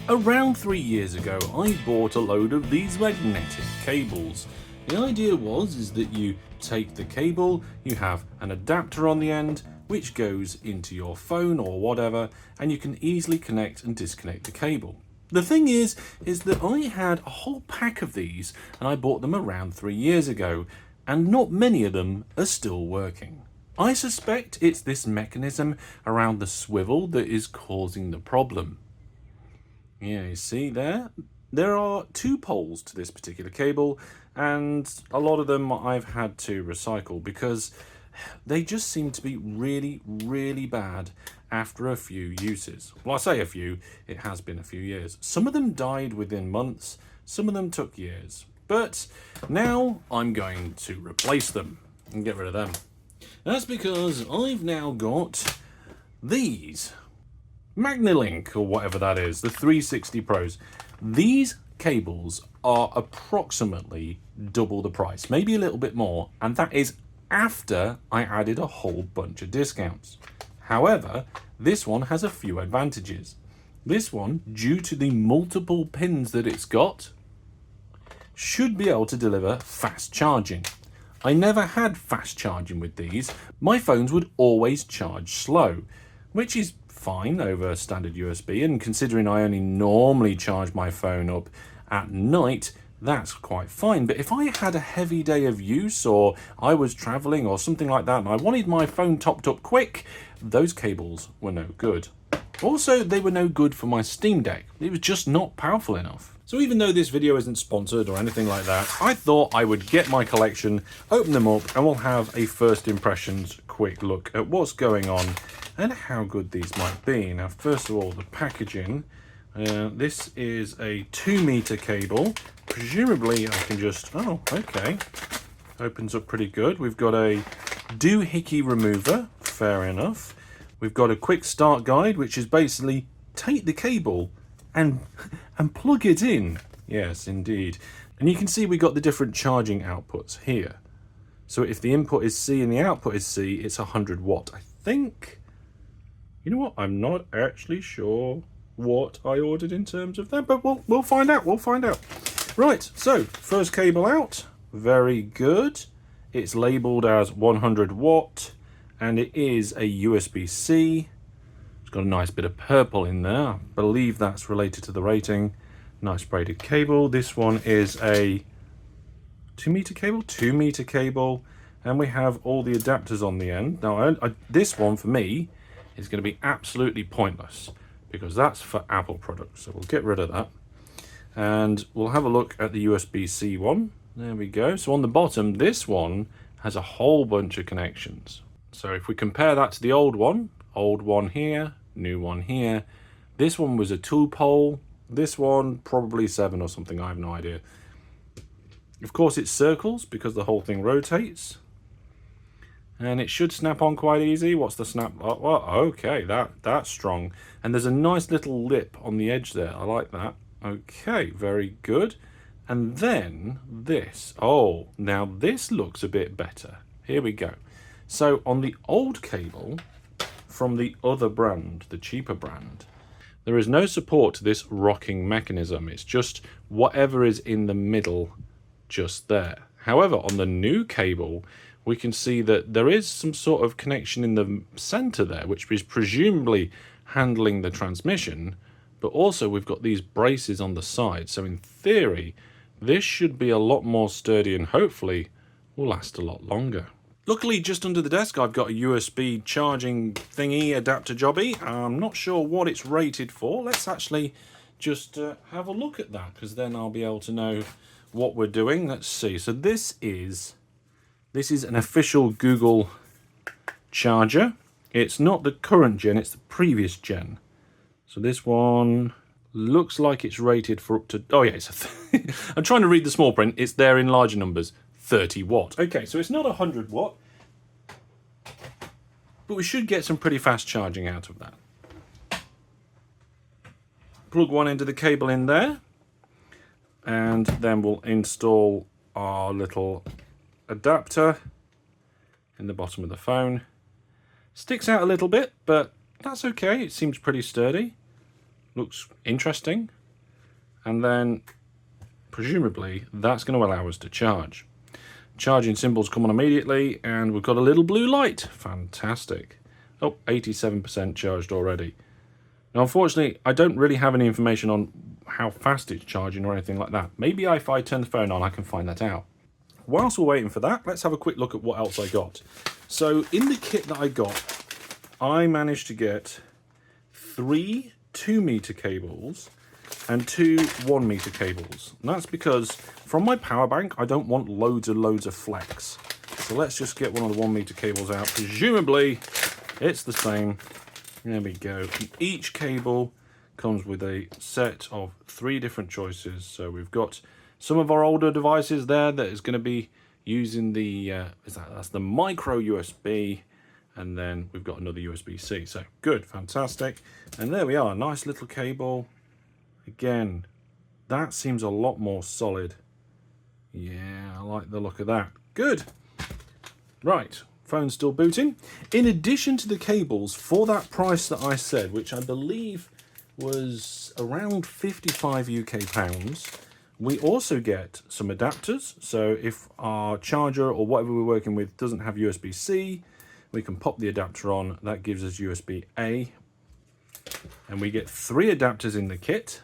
Around 3 years ago, I bought a load of these magnetic cables. The idea is that you take the cable, you have an adapter on the end, which goes into your phone or whatever, and you can easily connect and disconnect the cable. The thing is that I had a whole pack of these, and I bought them around 3 years ago, and not many of them are still working. I suspect it's this mechanism around the swivel that is causing the problem. Yeah, you see there? There are 2 poles to this particular cable, and a lot of them I've had to recycle because they just seem to be really, really bad after a few uses. Well, I say a few, it has been a few years. Some of them died within months, some of them took years. But now I'm going to replace them and get rid of them. That's because I've now got these. Magnilink, or whatever that is, the 360 Pros. These cables are approximately double the price, maybe a little bit more, and that is after I added a whole bunch of discounts. However, this one has a few advantages. This one, due to the multiple pins that it's got, should be able to deliver fast charging. I never had fast charging with these. My phones would always charge slow, which is fine over standard USB, and considering I only normally charge my phone up at night, that's quite fine. But if I had a heavy day of use, or I was traveling or something like that, and I wanted my phone topped up quick, those cables were no good. Also, they were no good for my Steam Deck. It was just not powerful enough. So even though this video isn't sponsored or anything like that, I thought I would get my collection, open them up, and we'll have a first impressions quick look at what's going on and how good these might be. Now, first of all, the packaging. This is a 2-meter cable. Presumably I can just, oh, okay. Opens up pretty good. We've got a doohickey remover, fair enough. We've got a quick start guide, which is basically take the cable and plug it in. Yes, indeed. And you can see we got the different charging outputs here. So if the input is C and the output is C, it's 100 watt. I think, you know what, I'm not actually sure what I ordered in terms of that, but we'll find out, Right, so first cable out, very good. It's labeled as 100 watt, and it is a USB-C. It's got a nice bit of purple in there. I believe that's related to the rating. Nice braided cable. This one is a 2-meter cable? 2-meter cable. And we have all the adapters on the end. Now, this one, for me, is going to be absolutely pointless because that's for Apple products. So we'll get rid of that. And we'll have a look at the USB-C one. There we go. So on the bottom, this one has a whole bunch of connections. So if we compare that to the old one here, new one here, this one was a 2-pole, this one probably 7 or something, I have no idea. Of course it circles because the whole thing rotates, and it should snap on quite easy. What's the snap? Oh, okay, that's strong, and there's a nice little lip on the edge there. I like that. Okay, very good. And then this, oh, now this looks a bit better. Here we go. So on the old cable from the other brand, the cheaper brand, there is no support to this rocking mechanism. It's just whatever is in the middle just there. However, on the new cable, we can see that there is some sort of connection in the center there, which is presumably handling the transmission, but also we've got these braces on the side. So in theory, this should be a lot more sturdy and hopefully will last a lot longer. Luckily, just under the desk, I've got a USB charging thingy adapter jobby. I'm not sure what it's rated for. Let's actually just have a look at that, because then I'll be able to know what we're doing. Let's see. So this is an official Google charger. It's not the current gen, it's the previous gen. So this one looks like it's rated for up to, oh yeah, I'm trying to read the small print. It's there in larger numbers. 30 watt. Okay, so it's not 100 watt, but we should get some pretty fast charging out of that. Plug one end of the cable in there, and then we'll install our little adapter in the bottom of the phone. Sticks out a little bit, but that's okay. It seems pretty sturdy. looks interesting. And then presumably that's going to allow us to charge. Charging symbols come on immediately, and we've got a little blue light. Fantastic. Oh, 87% charged already. Now, unfortunately, I don't really have any information on how fast it's charging or anything like that. Maybe if I turn the phone on, I can find that out. Whilst we're waiting for that, let's have a quick look at what else I got. So in the kit that I got, I managed to get 3 2-meter cables and 2 1-meter cables. And that's because from my power bank, I don't want loads of flex. So let's just get one of the 1-meter cables out. Presumably, it's the same. There we go. And each cable comes with a set of 3 different choices. So we've got some of our older devices there that is going to be using the that's the micro USB, and then we've got another USB-C. So good, fantastic. And there we are, nice little cable. Again, that seems a lot more solid. Yeah, I like the look of that. Good. Right, phone's still booting. In addition to the cables, for that price that I said, which I believe was around 55 UK pounds, we also get some adapters. So if our charger or whatever we're working with doesn't have USB-C, we can pop the adapter on. That gives us USB-A. And we get 3 adapters in the kit.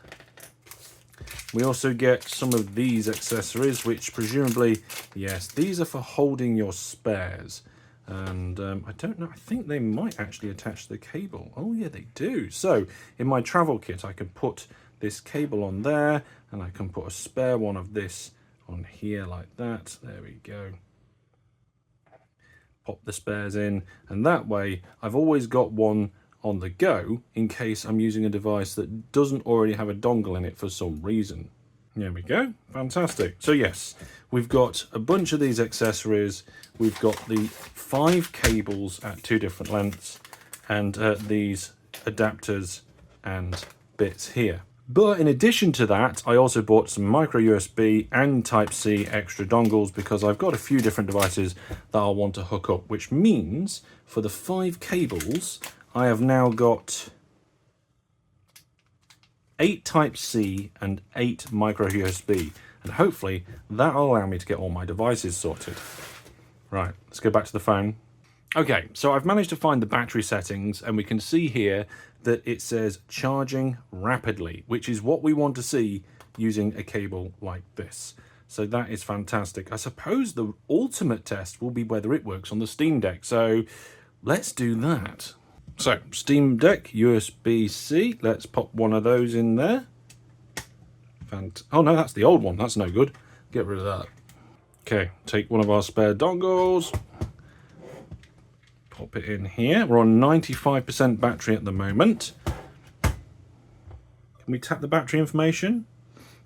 We also get some of these accessories, which presumably, yes, these are for holding your spares. And I don't know, I think they might actually attach the cable. Oh yeah, they do. So in my travel kit, I can put this cable on there, and I can put a spare one of this on here like that. There we go. Pop the spares in, and that way I've always got one on the go in case I'm using a device that doesn't already have a dongle in it for some reason. There we go, fantastic. So yes, we've got a bunch of these accessories. We've got the 5 cables at 2 different lengths, and these adapters and bits here. But in addition to that, I also bought some micro USB and Type-C extra dongles because I've got a few different devices that I'll want to hook up, which means for the 5 cables, I have now got 8 Type-C and 8 micro USB, and hopefully that'll allow me to get all my devices sorted. Right, let's go back to the phone. Okay, so I've managed to find the battery settings, and we can see here that it says charging rapidly, which is what we want to see using a cable like this. So that is fantastic. I suppose the ultimate test will be whether it works on the Steam Deck. So let's do that. So Steam Deck, USB-C, let's pop one of those in there. Oh no, that's the old one, that's no good. Get rid of that. Okay, take one of our spare dongles. Pop it in here. We're on 95% battery at the moment. Can we tap the battery information?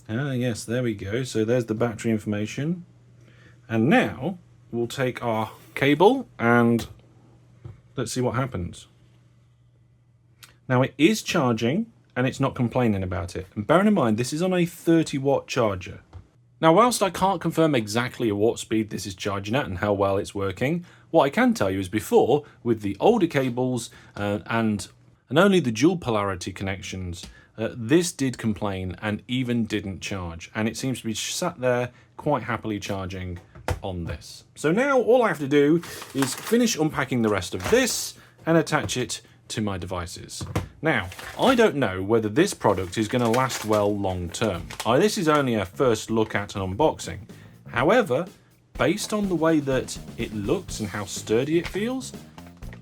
Ah, yes, there we go. So there's the battery information. And now we'll take our cable and let's see what happens. Now it is charging and it's not complaining about it. And bearing in mind, this is on a 30-watt charger. Now, whilst I can't confirm exactly at what speed this is charging at and how well it's working, what I can tell you is before, with the older cables and only the dual polarity connections, this did complain and even didn't charge. And it seems to be sat there quite happily charging on this. So now all I have to do is finish unpacking the rest of this and attach it to my devices. Now, I don't know whether this product is going to last well long term. This is only a first look at an unboxing. However, based on the way that it looks and how sturdy it feels,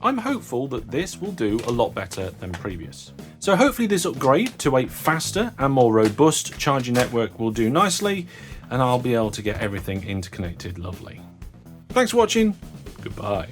I'm hopeful that this will do a lot better than previous. So hopefully this upgrade to a faster and more robust charging network will do nicely, and I'll be able to get everything interconnected lovely. Thanks for watching. Goodbye.